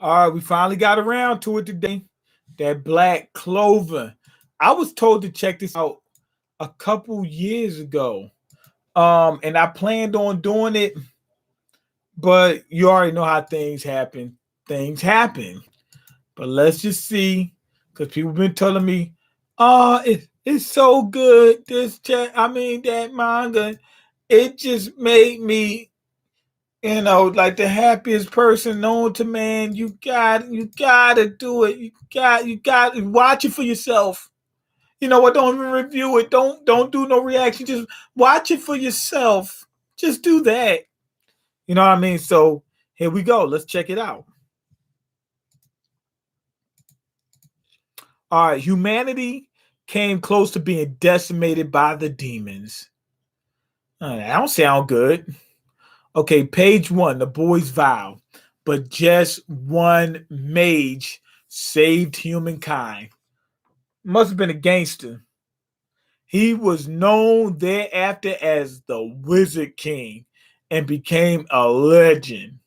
All right, we finally got around to it today. That Black Clover. I was told to check this out a couple years ago. And I planned on doing it, but you already know how things happen. Things happen. But let's just see, because people been telling me, oh, it's so good. That manga, it just made me, like the happiest person known to man. You gotta do it. You got watch it for yourself. You know what? Don't even review it. Don't do no reaction. Just watch it for yourself. Just do that. You know what I mean? So here we go. Let's check it out. All right, humanity came close to being decimated by the demons. That don't sound good. Okay, page one, the boy's vow. But just one mage saved humankind. Must have been a gangster. He was known thereafter as the Wizard King and became a legend.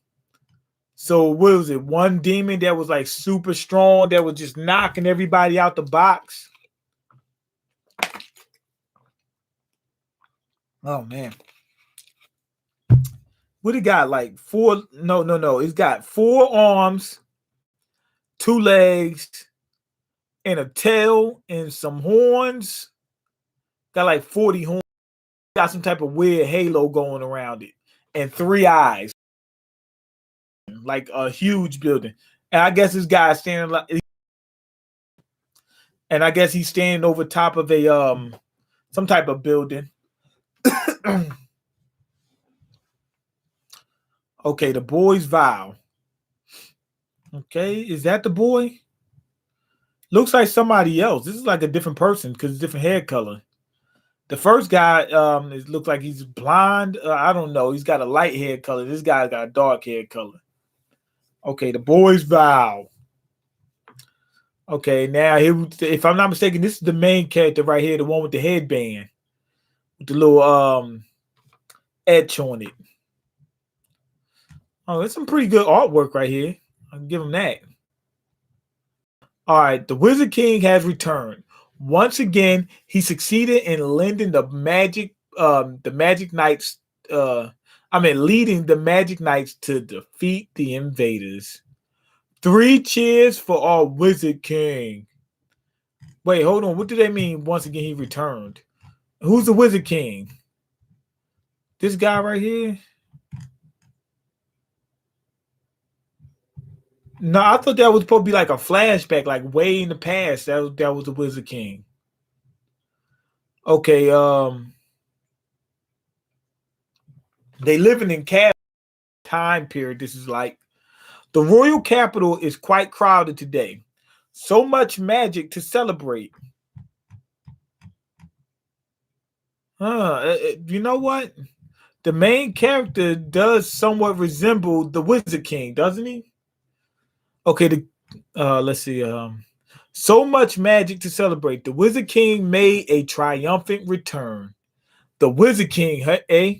So what was it? One demon that was like super strong that was just knocking everybody out the box. Oh man. What he got? Like four? No. He's got four arms, two legs, and a tail, and some horns. Got like 40 horns. Got some type of weird halo going around it, and three eyes, like a huge building. And I guess this guy's standing like, and I guess he's standing over top of a some type of building. Okay, the boy's vow. Okay, is that the boy? Looks like somebody else. This is like a different person because it's different hair color. The first guy, it looks like he's blonde. I don't know. He's got a light hair color. This guy got a dark hair color. Okay, the boy's vow. Okay, now here, if I'm not mistaken, this is the main character right here, the one with the headband, with the little etch on it. Oh, it's some pretty good artwork right here. I'll give him that. All right, the Wizard King has returned. Once again, he succeeded in lending the Magic Knights. Leading the Magic Knights to defeat the invaders. 3 cheers for our Wizard King. Wait, hold on. What do they mean? Once again, he returned. Who's the Wizard King? This guy right here. No, I thought that was supposed to be like a flashback, like way in the past. That was the Wizard King. Okay, they living in time period. This is like the royal capital is quite crowded today. So much magic to celebrate. You know what? The main character does somewhat resemble the Wizard King, doesn't he? Okay, let's see. So much magic to celebrate. The Wizard King made a triumphant return. The Wizard King, eh?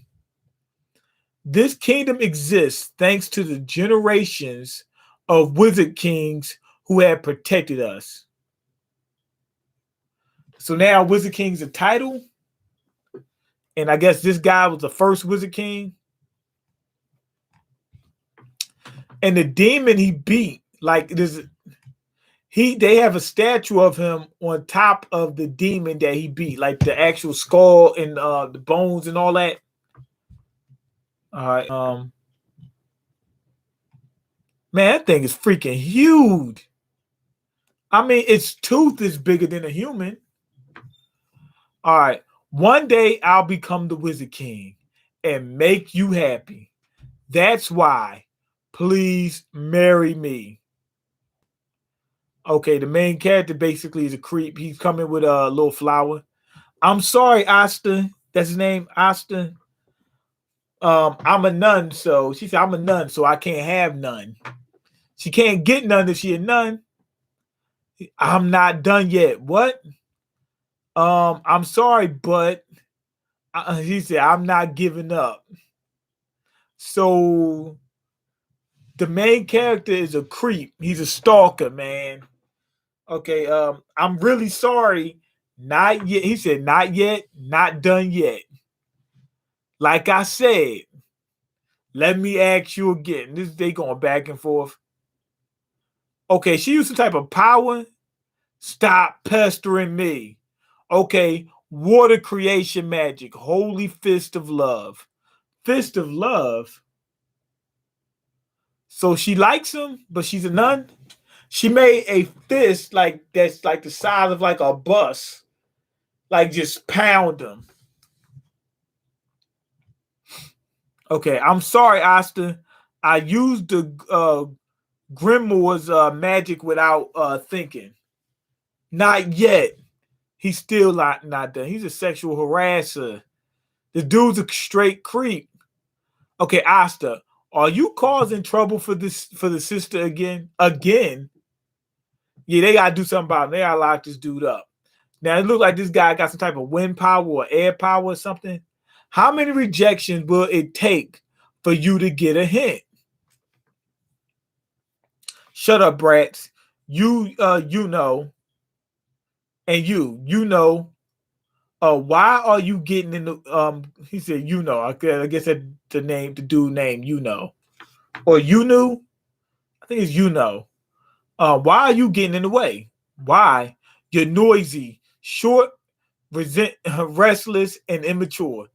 This kingdom exists thanks to the generations of Wizard Kings who have protected us. So now Wizard King's a title. And I guess this guy was the first Wizard King. And the demon he beat, like this, they have a statue of him on top of the demon that he beat, like the actual skull and the bones and all that. All right. Man, that thing is freaking huge. I mean, its tooth is bigger than a human. All right. One day I'll become the Wizard King and make you happy. That's why. Please marry me. Okay, the main character basically is a creep. He's coming with a little flower. I'm sorry, Asta. That's his name, Asta. I'm a nun, so she said I'm a nun, so I can't have none. She can't get none if she a nun. I'm not done yet. What? I'm sorry, but he said I'm not giving up. So The main character is a creep. He's a stalker, man. Okay, I'm really sorry. Not yet. He said, not yet, not done yet. Like I said, let me ask you again. They going back and forth. Okay, she used some type of power. Stop pestering me. Okay, water creation magic. Holy fist of love. Fist of love. So she likes him, but she's a nun. She made a fist like that's like the size of like a bus. Like just pound him. Okay, I'm sorry, Asta. I used the Grimoires magic without thinking. Not yet. He's still not done. He's a sexual harasser. The dude's a straight creep. Okay, Asta, are you causing trouble for the sister again? Again? Yeah, they gotta do something about him. They gotta lock this dude up. Now it looks like this guy got some type of wind power or air power or something. How many rejections will it take for you to get a hint? Shut up, brats. You know, and you know. Why are you getting in the he said, you know, I guess that's the dude name, you know. Or you knew? I think it's you know. Why are you getting in the way? Why? You're noisy, short, restless, and immature.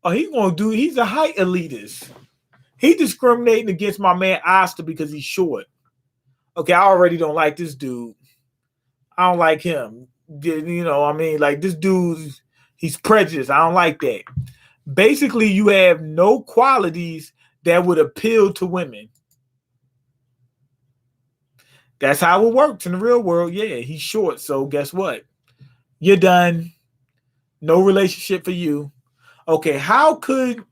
He's a height elitist. He discriminating against my man Asta because he's short. Okay, I already don't like this dude. I don't like him. You know, I mean, like this dude, he's prejudiced. I don't like that. Basically, you have no qualities that would appeal to women. That's how it works in the real world. Yeah, he's short. So guess what? You're done. No relationship for you. Okay, how could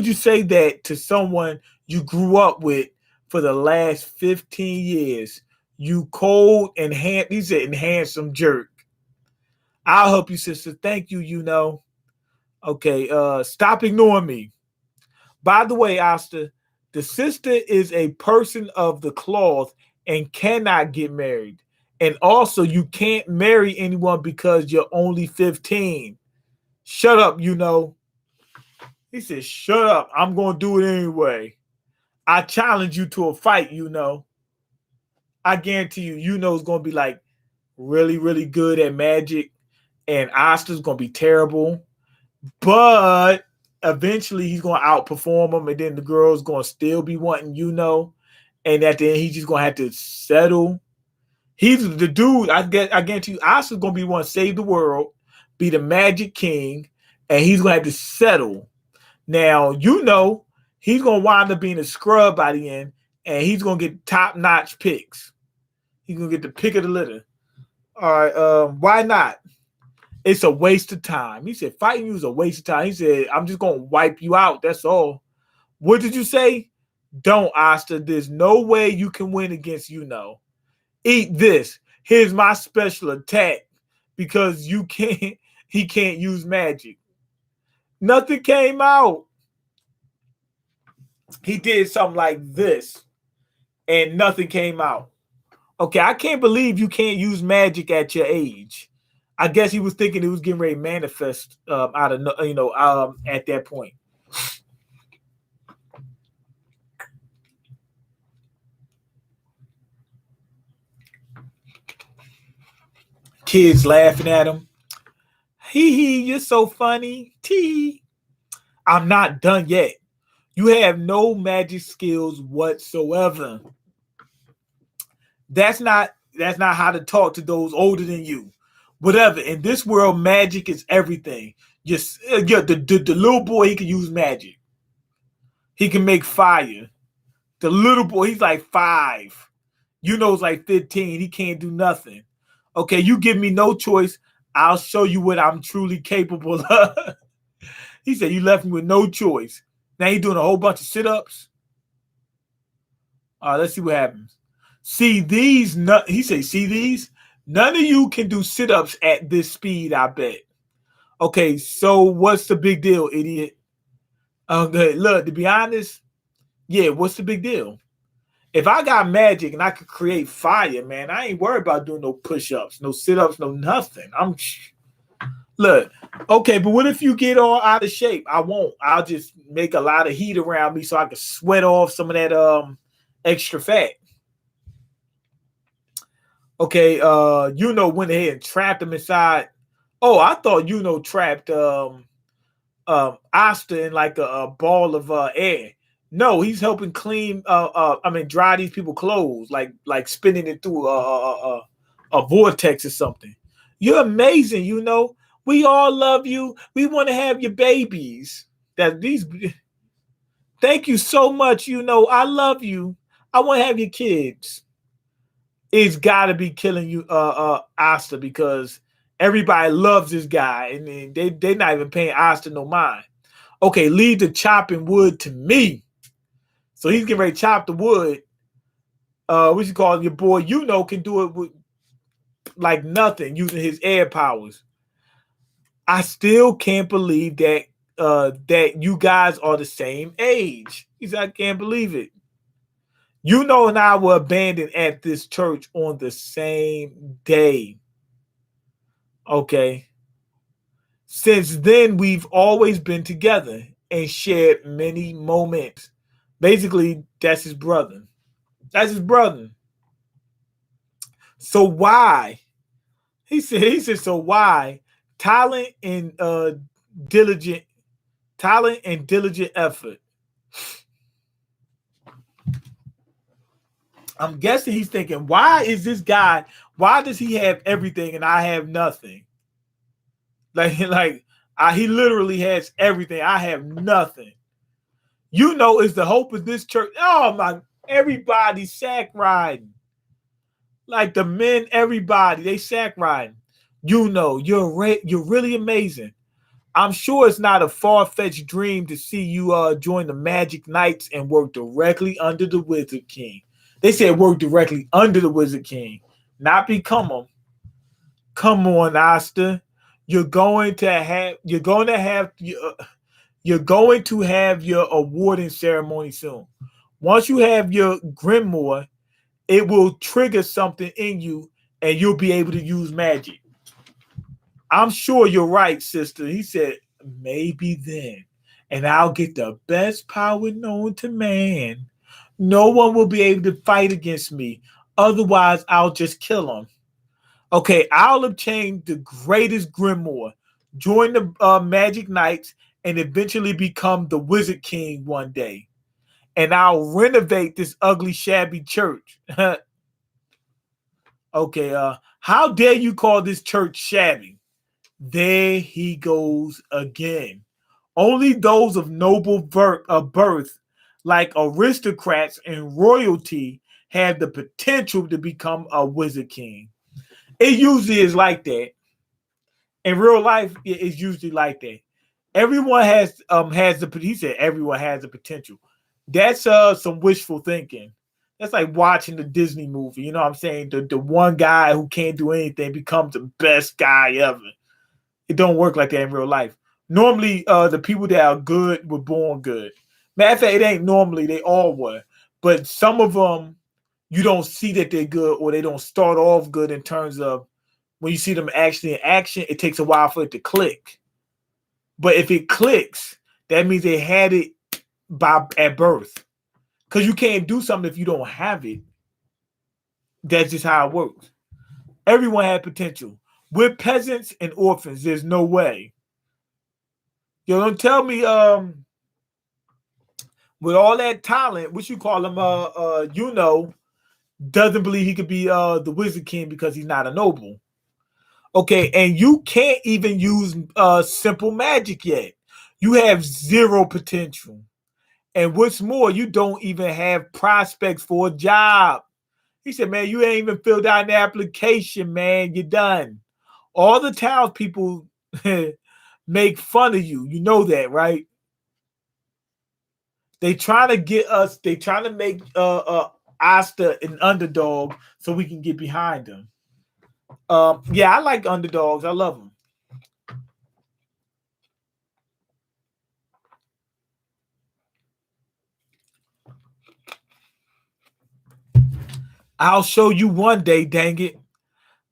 you say that to someone you grew up with for the last 15 years? You cold and handsome jerk. I'll help you, sister. Thank you, you know. Okay, stop ignoring me. By the way, Asta, the sister is a person of the cloth and cannot get married. And also, you can't marry anyone because you're only 15. Shut up, you know. He said, shut up. I'm going to do it anyway. I challenge you to a fight, you know. I guarantee you, you know, is going to be like really, really good at magic. And Asta's going to be terrible. But eventually he's going to outperform him. And then the girl's going to still be wanting, you know. And at the end, he's just going to have to settle. He's the dude. I guarantee you, Asta's going to be one to save the world, be the magic king. And he's going to have to settle. Now, you know, he's going to wind up being a scrub by the end, and he's going to get top-notch picks. He's going to get the pick of the litter. All right, why not? It's a waste of time. He said, fighting you is a waste of time. He said, I'm just going to wipe you out. That's all. What did you say? Don't, Asta. There's no way you can win against you know. Eat this. Here's my special attack because he can't use magic. Nothing came out. He did something like this, and nothing came out. Okay, I can't believe you can't use magic at your age. I guess he was thinking it was getting ready to manifest out of at that point. Kids laughing at him. Hee hee, you're so funny. Tee. I'm not done yet. You have no magic skills whatsoever. That's not how to talk to those older than you. Whatever. In this world, magic is everything. Just the little boy, he can use magic. He can make fire. The little boy, he's like 5. You know, it's like 15. He can't do nothing. Okay, you give me no choice. I'll show you what I'm truly capable of. He said, you left me with no choice. Now he's doing a whole bunch of sit-ups. Let's see what happens. See these? He said, see these? None of you can do sit-ups at this speed, I bet. Okay, so what's the big deal, idiot? Okay, look, to be honest, yeah, what's the big deal? If I got magic and I could create fire, man, I ain't worried about doing no push-ups, no sit-ups, no nothing. Look, okay, but what if you get all out of shape? I won't. I'll just make a lot of heat around me so I can sweat off some of that extra fat. Okay, went ahead and trapped him inside. Oh, I thought trapped Asta in like a ball of air. No, he's helping clean. Dry these people clothes, like spinning it through a vortex or something. You're amazing. We all love you. We want to have your babies. That these. Thank you so much. I love you. I want to have your kids. It's got to be killing you, Asta, because everybody loves this guy, and they're not even paying Asta no mind. Okay, leave the chopping wood to me. So he's getting ready to chop the wood. What you call your boy? Can do it with like nothing using his air powers. I still can't believe that you guys are the same age. He said, I can't believe it. And I were abandoned at this church on the same day. Okay. Since then, we've always been together and shared many moments. Basically, that's his brother. That's his brother. So why? He said, so why? Talent and diligent effort. I'm guessing he's thinking, why is this guy, why does he have everything and I have nothing? He literally has everything. I have nothing. It's the hope of this church. Oh my, everybody sack riding. Like the men, everybody, they sack riding. You're really amazing. I'm sure it's not a far-fetched dream to see you join the Magic Knights and work directly under the Wizard King. They said work directly under the Wizard King, not become him. Come on, Asta. You're going to have your awarding ceremony soon. Once you have your grimoire, it will trigger something in you and you'll be able to use magic. I'm sure you're right, sister. He said, maybe then. And I'll get the best power known to man. No one will be able to fight against me. Otherwise, I'll just kill him. Okay, I'll obtain the greatest grimoire, join the Magic Knights, and eventually become the Wizard King one day. And I'll renovate this ugly, shabby church. Okay, how dare you call this church shabby? There he goes again. Only those of noble birth, like aristocrats and royalty, have the potential to become a Wizard King. It usually is like that. In real life, it's usually like that. Everyone has the. He said everyone has the potential. That's some wishful thinking. That's like watching the Disney movie. You know what I'm saying? The one guy who can't do anything becomes the best guy ever. It don't work like that in real life. Normally, the people that are good were born good. Matter of fact, it ain't normally. They all were. But some of them, you don't see that they're good or they don't start off good in terms of when you see them actually in action, it takes a while for it to click. But if it clicks, that means they had it at birth. Because you can't do something if you don't have it. That's just how it works. Everyone had potential. We're peasants and orphans. There's no way. Don't tell me with all that talent, what you call him doesn't believe he could be the Wizard King because he's not a noble. Okay, and you can't even use simple magic yet. You have zero potential. And what's more, you don't even have prospects for a job. He said, man, you ain't even filled out an application, man. You're done. All the townspeople make fun of you. You know that, right? They trying to get us, they trying to make Asta an underdog so we can get behind them. Yeah, I like underdogs. I love them. I'll show you one day, dang it.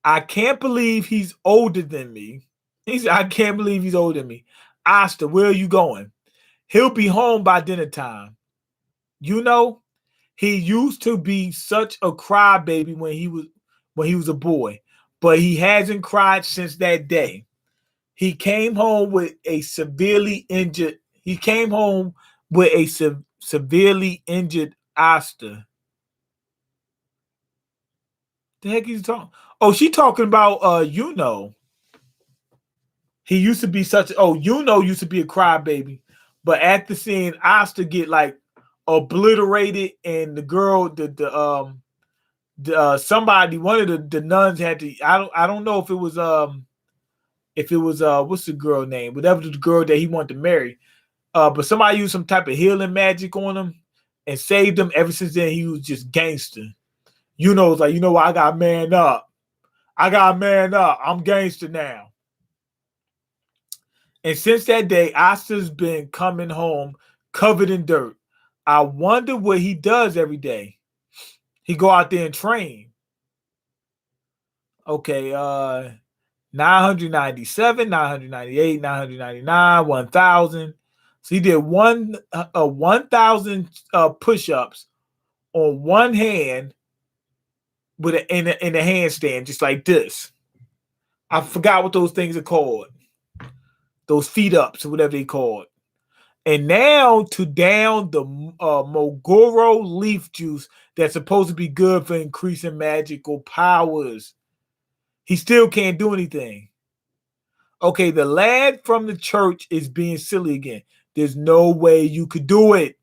I can't believe he's older than me. He said, I can't believe he's older than me. Asta, where are you going? He'll be home by dinner time. You know, he used to be such a crybaby when he was a boy, but he hasn't cried since that day. He came home with a severely injured. He came home with a severely injured Asta. The heck is he talking? Oh, she talking about you know. He used to be such. Oh, you know, used to be a crybaby, but after seeing Asta get like obliterated, and the girl, somebody, one of the nuns had to. I don't know if it was what's the girl name? Whatever the girl that he wanted to marry. But somebody used some type of healing magic on him and saved him. Ever since then, he was just gangster. You know, it's like, you know what? I got man up. I got man up. I'm gangster now. And since that day, Asta's been coming home covered in dirt. I wonder what he does every day. He go out there and train. Okay, 997, 998, 999, 1,000. So he did 1,000 push-ups on one hand with in a handstand, just like this. I forgot what those things are called. Those feet ups or whatever they called. And now to down the Mogoro leaf juice that's supposed to be good for increasing magical powers. He still can't do anything. Okay, the lad from the church is being silly again. There's no way you could do it.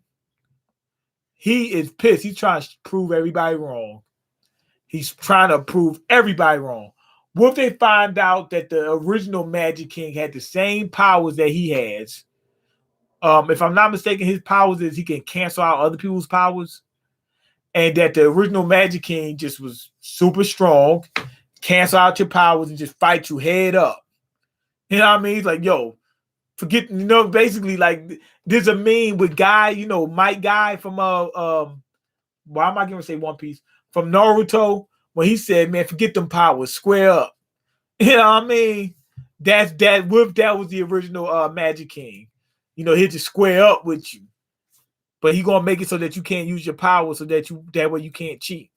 He is pissed. He's trying to prove everybody wrong. He's trying to prove everybody wrong. What if they find out that the original Magic King had the same powers that he has? If I'm not mistaken, his powers is he can cancel out other people's powers, and that the original Magic King just was super strong, cancel out your powers and just fight you head up. You know what I mean? He's like, yo, forget, you know, basically like there's a meme with Guy, you know, Mike Guy from why am I gonna say One Piece? From Naruto, when he said, man, forget them powers, square up. You know what I mean? That was the original Magic King. You know, he'll just square up with you. But he gonna make it so that you can't use your power, so that way you can't cheat.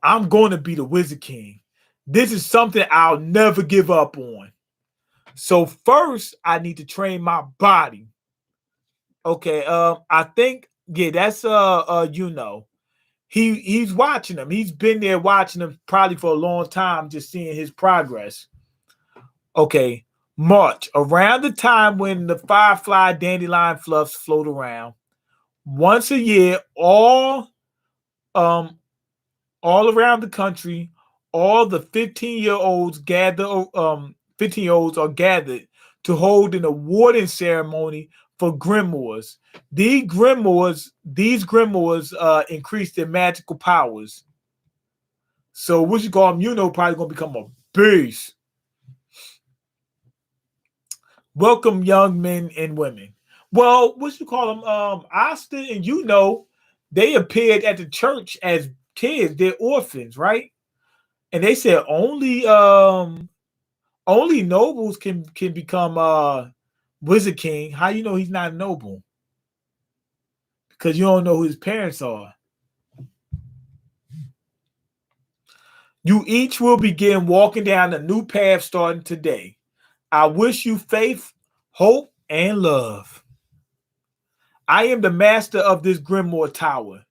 I'm gonna be the Wizard King. This is something I'll never give up on. So first, I need to train my body. Okay, I think, yeah, that's you know. He's watching them. He's been there watching them probably for a long time, just seeing his progress. Okay, March, around the time when the firefly dandelion fluffs float around. Once a year, um all around the country, all the 15-year-olds gather 15-year-olds are gathered to hold an awarding ceremony for Grimoires. These Grimoires increase their magical powers. So what you call them, you know, probably gonna become a beast. Welcome, young men and women. Well, what you call them? Asta and you know, they appeared at the church as kids. They're orphans, right? And they said only nobles can become Wizard King. How you know he's not a noble? Because you don't know who his parents are. You each will begin walking down a new path starting today. I wish you faith, hope, and love. I am the master of this Grimoire Tower.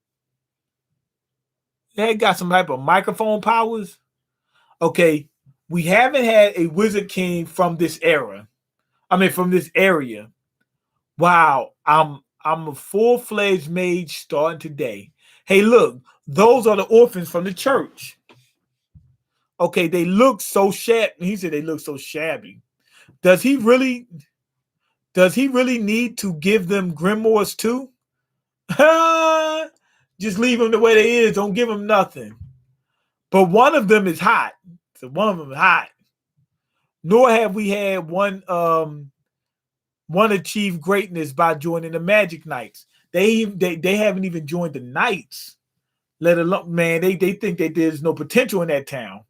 They got some type of microphone powers. Okay, we haven't had a Wizard King from this era. I mean, from this area. Wow, I'm a full-fledged mage starting today. Hey, look, those are the orphans from the church. Okay, they look so shabby. He said they look so shabby. Does he really need to give them grimoires too? Just leave them the way they is. Don't give them nothing. But one of them is hot. So one of them is hot. Nor have we had one achieve greatness by joining the Magic Knights. They haven't even joined the Knights. Let alone, man, they think that there's no potential in that town.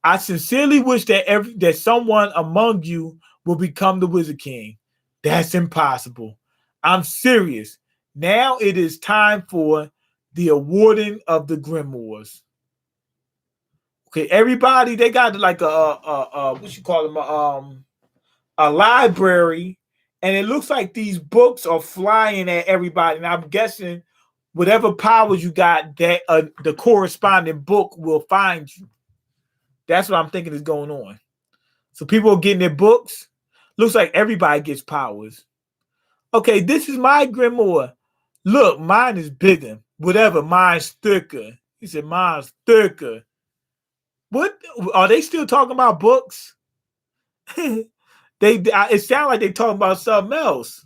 I sincerely wish that someone among you will become the Wizard King. That's impossible. I'm serious. Now it is time for the awarding of the Grimoires. Okay, everybody, they got like a what you call them, a library, and it looks like these books are flying at everybody. And I'm guessing whatever powers you got, that the corresponding book will find you. That's what I'm thinking is going on. So people are getting their books. Looks like everybody gets powers. Okay, this is my grimoire. Look, mine is bigger. Whatever, mine's thicker. He said mine's thicker. What are they still talking about books? It sounds like they talking about something else.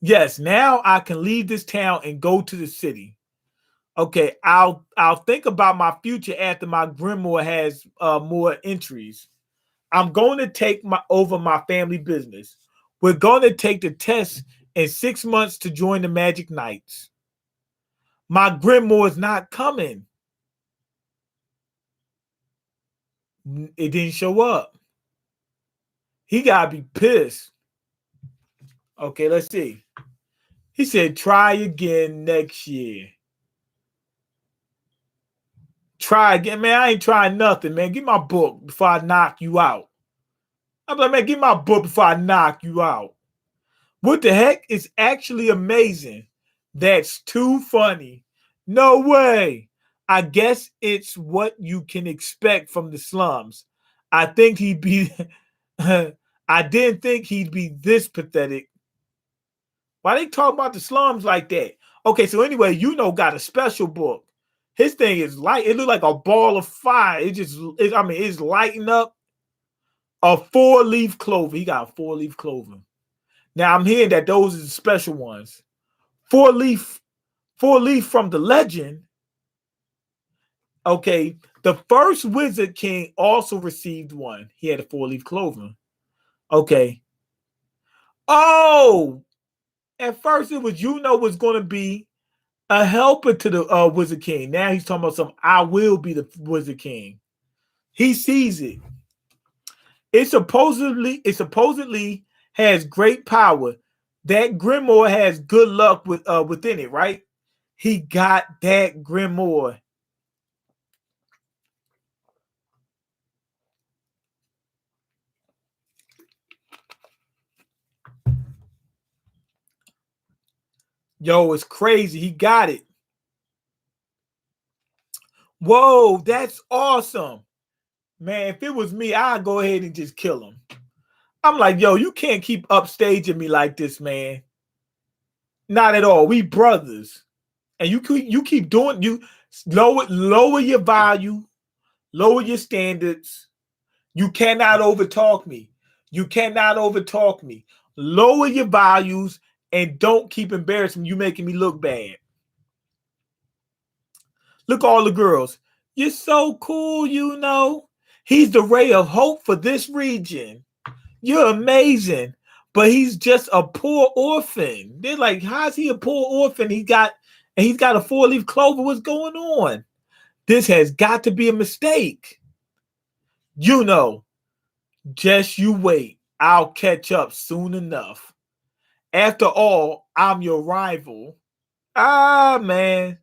Yes, now I can leave this town and go to the city. Okay, I'll think about my future after my grimoire has more entries. I'm going to take over my family business. We're going to take the test in 6 months to join the Magic Knights. My grimoire is not coming. It didn't show up. He gotta be pissed. Okay, let's see. He said, try again next year. Try again, man. I ain't trying nothing, man. Get my book before I knock you out. I'm like, man, get my book before I knock you out. What the heck? It's actually amazing. That's too funny. No way. I guess it's what you can expect from the slums. I think he'd be I didn't think he'd be this pathetic. Why they talk about the slums like that? Okay, so anyway, got a special book. His thing is light. It looked like a ball of fire. It's lighting up. A 4-leaf clover. He got a 4-leaf clover. Now I'm hearing that those are the special ones. 4-leaf from the legend. Okay, the first Wizard King also received one. He had a 4-leaf clover. Okay. Oh, at first it was was going to be a helper to the Wizard King. Now he's talking about I will be the Wizard King. He sees it. It supposedly has great power. That grimoire has good luck within it, right? He got that grimoire. Yo, it's crazy. He got it. Whoa, that's awesome. Man, if it was me, I'd go ahead and just kill him. I'm like, yo, you can't keep upstaging me like this, man. Not at all. We brothers. And you keep doing, you lower your value, lower your standards. You cannot overtalk me. You cannot overtalk me. Lower your values and don't keep embarrassing me. You making me look bad. Look, all the girls. You're so cool, He's the ray of hope for this region. You're amazing. But he's just a poor orphan. They're like, how's he a poor orphan? He's got a 4-leaf clover. What's going on? This has got to be a mistake. Just you wait. I'll catch up soon enough. After all, I'm your rival. Ah, man.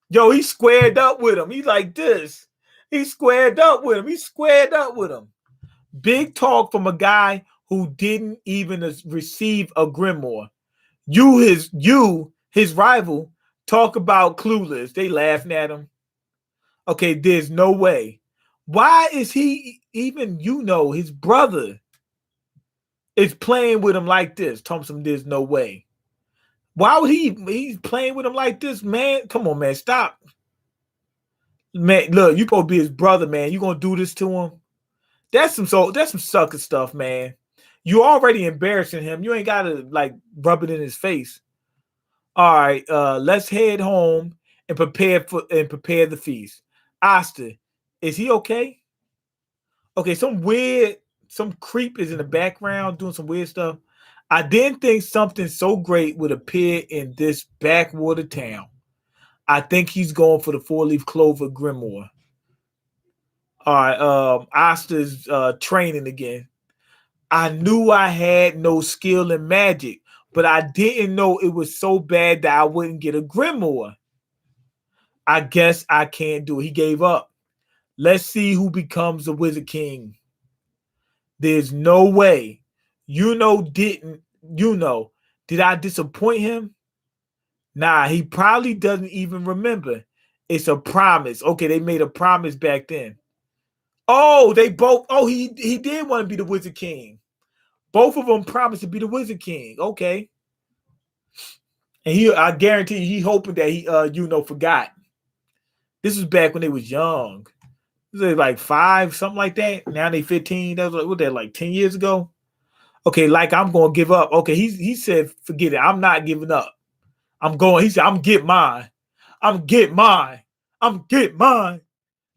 Yo, he squared up with him. He's like this. He squared up with him. Big talk from a guy who didn't even receive a grimoire. His rival, talk about clueless. They laughing at him. Okay, there's no way. Why is he even, his brother is playing with him like this? Thompson, there's no way. Why would he's playing with him like this, man? Come on, man, stop. Man, look, you gonna be his brother, man. You gonna do this to him? That's some sucker stuff, man. You already embarrassing him. You ain't gotta rub it in his face. All right, let's head home and prepare the feast. Asta, is he okay? Okay, some creep is in the background doing some weird stuff. I didn't think something so great would appear in this backwater town. I think he's going for the four-leaf clover grimoire. All right, Asta's training again. I knew I had no skill in magic, but I didn't know it was so bad that I wouldn't get a grimoire. I guess I can't do it. He gave up. Let's see who becomes the Wizard King. There's no way. Didn't, did I disappoint him? Nah, he probably doesn't even remember. It's a promise. Okay, they made a promise back then. Oh, they both. Oh, he did want to be the Wizard King. Both of them promised to be the Wizard King. Okay, and I guarantee you, he hoping that he forgot. This was back when they was young. Was they like 5, something like that? Now they 15. That was like, what, that like 10 years ago? Okay, like I'm gonna give up. Okay, he said, forget it. I'm not giving up. I'm going. He said, I'm get mine. I'm get mine. I'm get mine.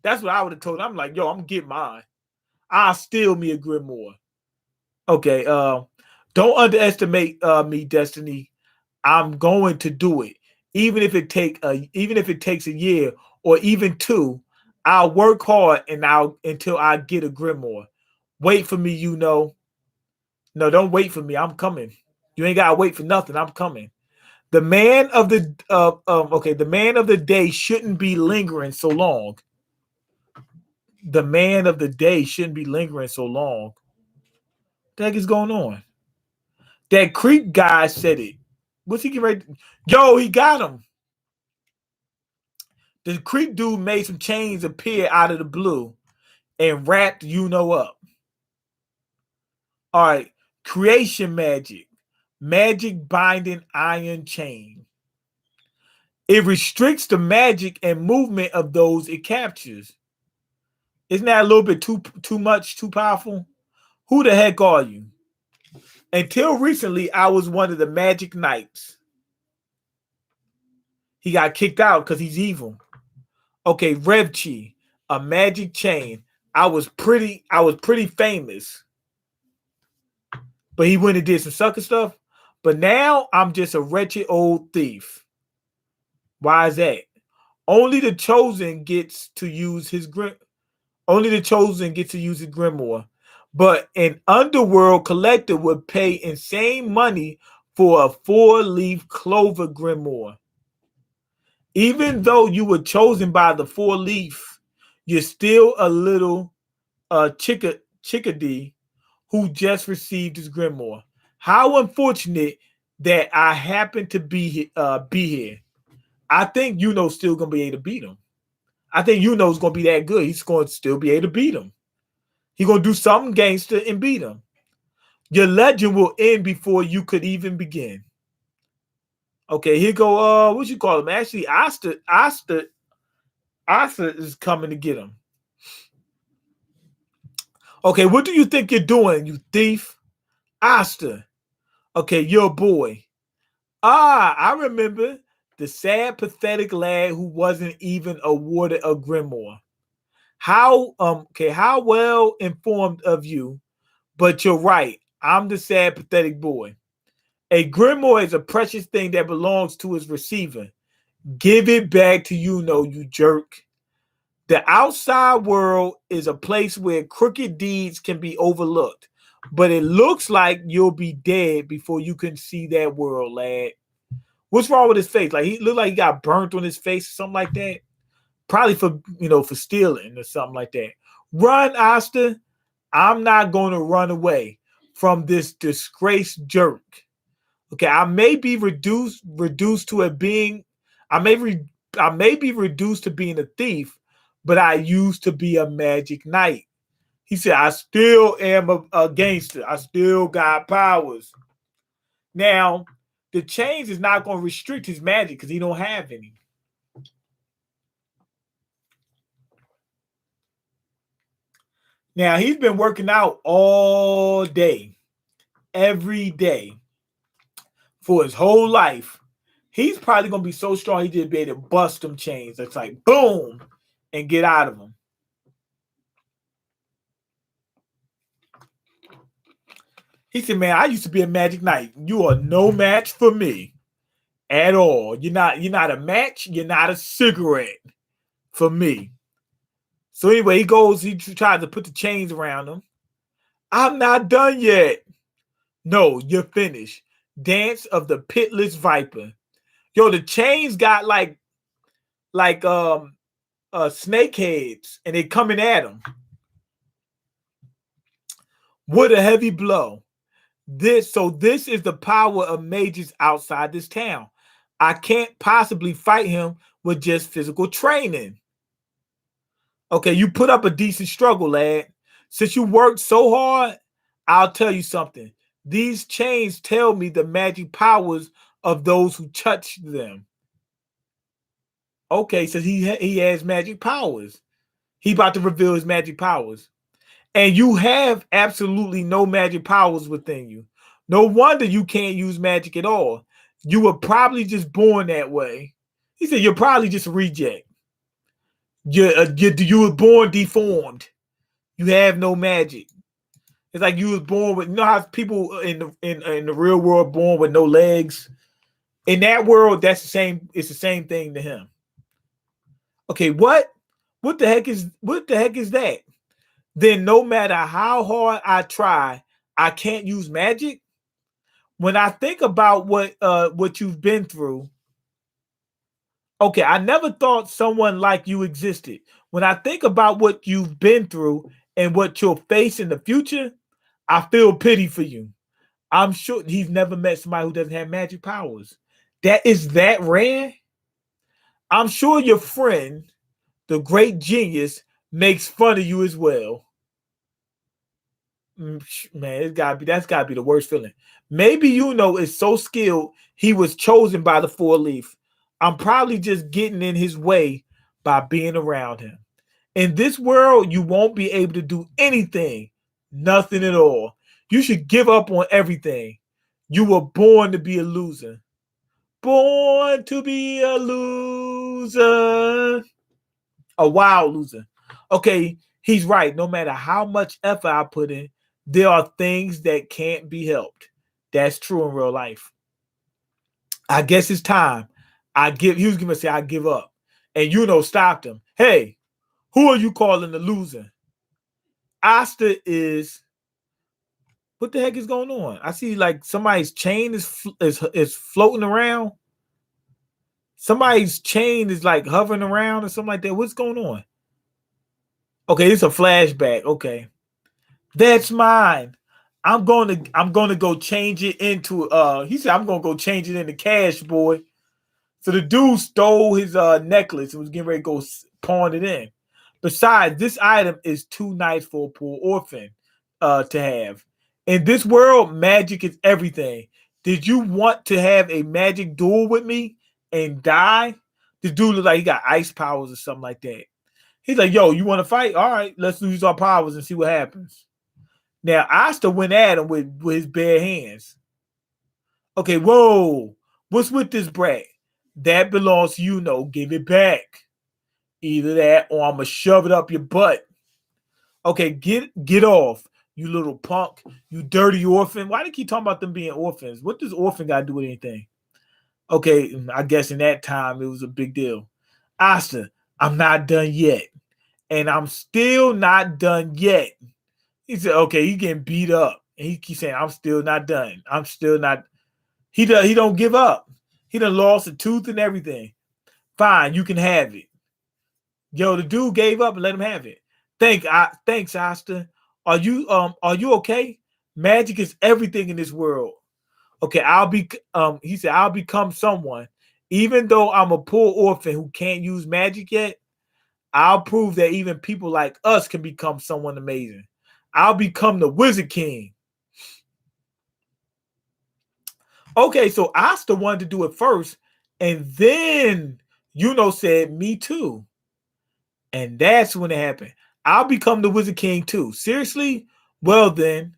That's what I would have told him. I'm like, yo, I'm get mine. I'll steal me a grimoire. Okay, don't underestimate me, Destiny. I'm going to do it. Even if it takes a year or even 2, I'll work hard until I get a grimoire. Wait for me, No, don't wait for me. I'm coming. You ain't gotta wait for nothing. I'm coming. The man of the day shouldn't be lingering so long. The man of the day shouldn't be lingering so long. What the heck is going on? That creep guy said it. What's he getting ready? Yo, he got him. The creep dude made some chains appear out of the blue and wrapped up. All right, creation magic. Magic binding iron chain. It restricts the magic and movement of those it captures. Isn't that a little bit too much, too powerful? Who the heck are you? Until recently, I was one of the magic knights. He got kicked out because he's evil. Okay, Revchi, a magic chain. I was pretty famous. But he went and did some sucker stuff. But now I'm just a wretched old thief. Why is that? Only the chosen gets to use his grimoire. But an underworld collector would pay insane money for a 4-leaf clover grimoire. Even though you were chosen by the 4-leaf, you're still a little chickadee who just received his grimoire. How unfortunate that I happen to be here. I think still gonna be able to beat him. I think is gonna be that good. He's going to still be able to beat him. He's gonna do something gangster and beat him. Your legend will end before you could even begin. Okay, here go. What you call him? Actually, Asta is coming to get him. Okay, what do you think you're doing, you thief? Asta. Okay, you're a boy. I remember the sad, pathetic lad who wasn't even awarded a grimoire. How well informed of you, but you're right. I'm the sad, pathetic boy. A grimoire is a precious thing that belongs to its receiver. Give it back to you jerk. The outside world is a place where crooked deeds can be overlooked, but it looks like you'll be dead before you can see that world, lad. What's wrong with his face? Like he looked like he got burnt on his face or something like that. Probably for stealing or something like that. Run, Asta. I'm not going to run away from this disgraced jerk. Okay, I may be reduced to a being. I may be reduced to being a thief, but I used to be a magic knight. He said, I still am a gangster. I still got powers. Now, the chains is not going to restrict his magic because he don't have any. Now, he's been working out all day, every day, for his whole life. He's probably going to be so strong he just be able to bust them chains. It's like, boom, and get out of them. He said, man, I used to be a Magic Knight. You are no match for me at all. You're not a match. You're not a cigarette for me. So anyway, he tries to put the chains around him. I'm not done yet. No, you're finished. Dance of the Pitless Viper. Yo, the chains got like snake heads, and they coming at him. What a heavy blow. This is the power of mages outside this town. I can't possibly fight him with just physical training. Okay, you put up a decent struggle, lad. Since you worked so hard, I'll tell you something. These chains tell me the magic powers of those who touch them. Okay, so he has magic powers. He about to reveal his magic powers. And you have absolutely no magic powers within you. No wonder you can't use magic at all. You were probably just born that way. He said you're probably just a reject. You were born deformed. You have no magic. It's like you was born with, you know how people in the real world born with no legs? In that world, that's the same. It's the same thing to him. Okay, what the heck is that? Then no matter how hard I try, I can't use magic. When I think about what you've been through, okay, I never thought someone like you existed. When I think about what you've been through and what you'll face in the future, I feel pity for you. I'm sure he's never met somebody who doesn't have magic powers. That is that rare. I'm sure your friend, the great genius, makes fun of you as well. Man, that's gotta be the worst feeling. Maybe is so skilled he was chosen by the four leaf. I'm probably just getting in his way by being around him. In this world, you won't be able to do anything, nothing at all. You should give up on everything. You were born to be a loser. Born to be a loser. A wild loser. Okay, he's right. No matter how much effort I put in, there are things that can't be helped. That's true in real life. I guess it's time. He was gonna say I give up. And stopped him. Hey, who are you calling the loser? Asta is, what the heck is going on? I see like somebody's chain is floating around. Somebody's chain is like hovering around or something like that. What's going on? Okay, it's a flashback. Okay. That's mine. I'm gonna go change it into he said I'm gonna go change it into cash, boy. So the dude stole his necklace and was getting ready to go pawn it in. Besides, this item is too nice for a poor orphan to have. In this world, magic is everything. Did you want to have a magic duel with me and die? The dude looked like he got ice powers or something like that. He's like, yo, you want to fight? All right, let's use our powers and see what happens. Now, Asta went at him with his bare hands. Okay, whoa. What's with this brat? That belongs to you, give it back. Either that or I'm going to shove it up your butt. Okay, get off, you little punk. You dirty orphan. Why do you keep talking about them being orphans? What does orphan got to do with anything? Okay, I guess in that time it was a big deal. Asta, I'm not done yet. And I'm still not done yet. He said, okay, he getting beat up. And he keeps saying, I'm still not done. I'm still not. He don't give up. He done lost a tooth and everything. Fine, you can have it. Yo, the dude gave up and let him have it. Thanks, Asta. Are you okay? Magic is everything in this world. Okay, he said, I'll become someone. Even though I'm a poor orphan who can't use magic yet, I'll prove that even people like us can become someone amazing. I'll become the Wizard King. Okay, so Asta wanted to do it first, and then said, me too. And that's when it happened. I'll become the Wizard King too. Seriously? Well then,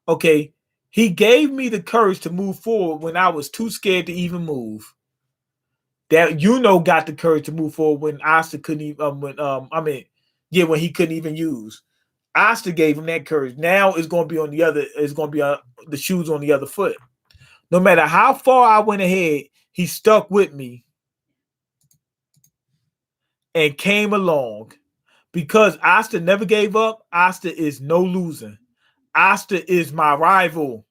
okay. He gave me the courage to move forward when I was too scared to even move. That got the courage to move forward when Asta couldn't even when he couldn't even use. Asta gave him that courage. Now it's going to be on the other. It's going to be on the shoes on the other foot. No matter how far I went ahead, he stuck with me and came along. Because Asta never gave up, Asta is no loser. Asta is my rival.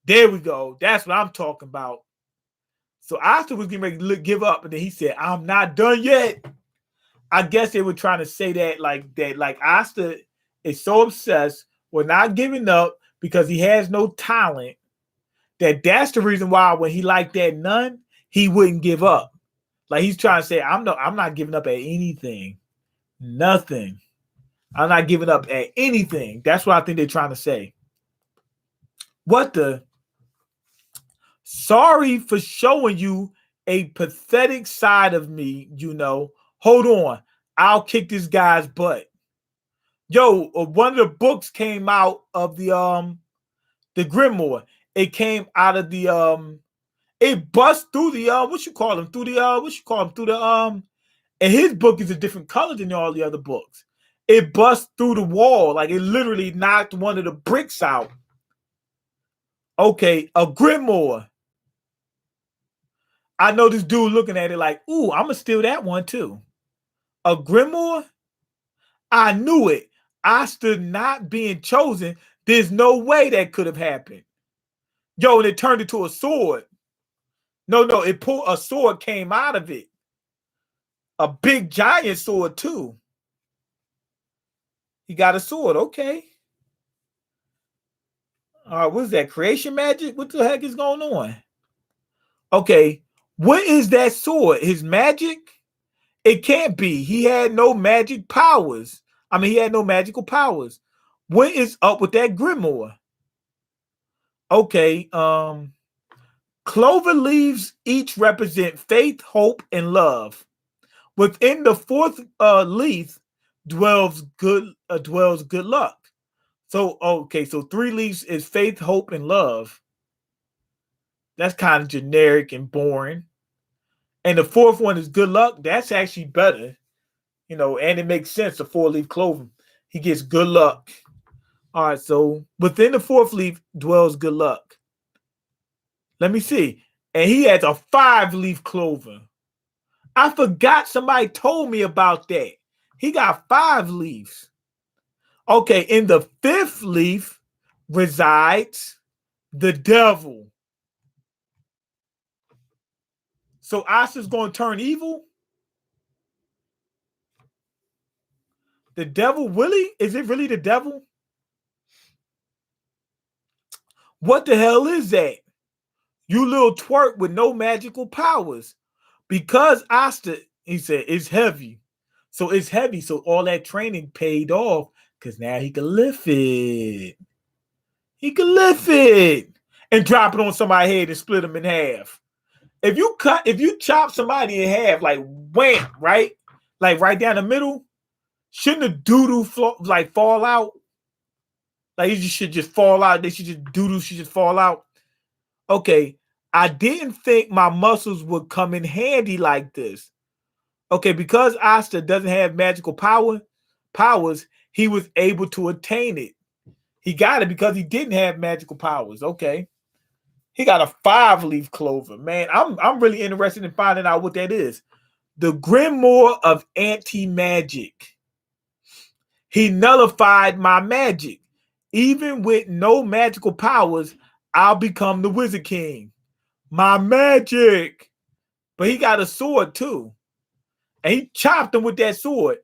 There we go. That's what I'm talking about. So Asta was getting ready to give up, and then he said, "I'm not done yet." I guess they were trying to say that, like Asta is so obsessed with not giving up because he has no talent. That's the reason why when he liked that nun, he wouldn't give up. Like he's trying to say, I'm not giving up at anything. Nothing. I'm not giving up at anything. That's what I think they're trying to say. What the? Sorry for showing you a pathetic side of me, Hold on. I'll kick this guy's butt. Yo, one of the books came out of the Grimoire. It came out of the it bust through the and his book is a different color than all the other books. It bust through the wall, like it literally knocked one of the bricks out. Okay, a Grimoire. I know this dude looking at it like, ooh, I'm gonna steal that one too. A Grimoire? I knew it. I stood not being chosen. There's no way that could have happened. Yo, and it turned into a sword. No, it pulled a sword came out of it. A big giant sword too. He got a sword, okay. All right, what's that? Creation magic? What the heck is going on? Okay, what is that sword? His magic? It can't be. He had no magic powers. He had no magical powers. What is up with that Grimoire? Okay, Clover leaves each represent faith, hope, and love. Within the fourth leaf dwells good luck. So so 3 leaves is faith, hope, and love. That's kind of generic and boring. And the 4th one is good luck. That's actually better, and it makes sense. The 4-leaf clover, he gets good luck. All right, so within the 4th leaf dwells good luck. Let me see. And he has a 5-leaf clover. I forgot somebody told me about that. He got 5 leaves. Okay, in the 5th leaf resides the devil. So Asta's going to turn evil? The devil, really? Is it really the devil? What the hell is that? You little twerp with no magical powers. Because Asta, he said, it's heavy. So it's heavy. So all that training paid off because now he can lift it. He can lift it and drop it on somebody's head and split them in half. If you chop somebody in half, like wham, right? Like right down the middle, shouldn't the doo-doo fall out? Like you should just fall out. They should just doo-doo should just fall out. Okay, I didn't think my muscles would come in handy like this. Okay, because Asta doesn't have magical powers, he was able to attain it. He got it because he didn't have magical powers. Okay. He got a 5-leaf clover. Man, I'm really interested in finding out what that is. The Grimoire of Anti-Magic. He nullified my magic. Even with no magical powers, I'll become the Wizard King. My magic. But he got a sword too. And he chopped him with that sword.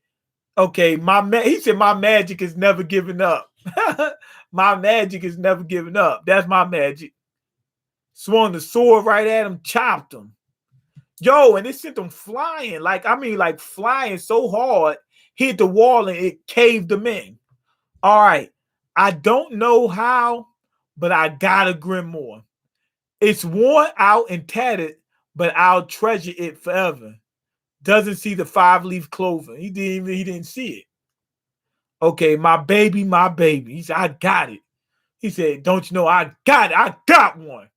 Okay, he said my magic is never giving up. My magic is never giving up. That's my magic. Swung the sword right at him, chopped him. Yo, and it sent him flying. Like flying so hard, hit the wall and it caved him in. All right. I don't know how, but I got a Grimoire. It's worn out and tattered, but I'll treasure it forever. Doesn't see the 5-leaf clover. He didn't see it. Okay, my baby. He said, I got it. He said, don't you know I got it? I got one.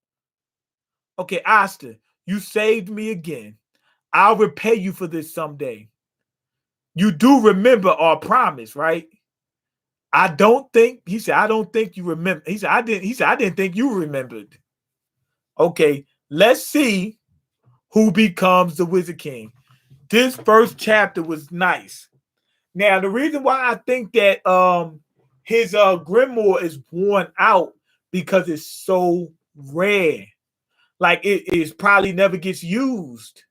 Okay, Asta, you saved me again. I'll repay you for this someday. You do remember our promise, right? I don't think, he said, I don't think you remember. He said, I didn't think you remembered. Okay, let's see who becomes the Wizard King. This first chapter was nice. Now, the reason why I think that his Grimoire is worn out because it's so rare. Like it is probably never gets used.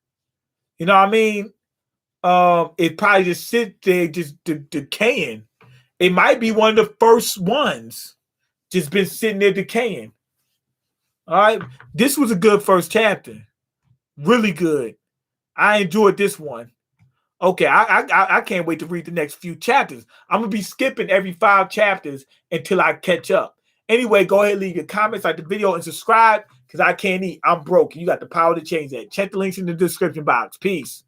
You know what I mean? It probably just sits there just decaying. It might be one of the first ones just been sitting there decaying. All right. This was a good first chapter. Really good. I enjoyed this one. Okay, I can't wait to read the next few chapters. I'm gonna be skipping every 5 chapters until I catch up. Anyway, go ahead, leave your comments, like the video, and subscribe because I can't eat. I'm broke. You got the power to change that. Check the links in the description box. Peace.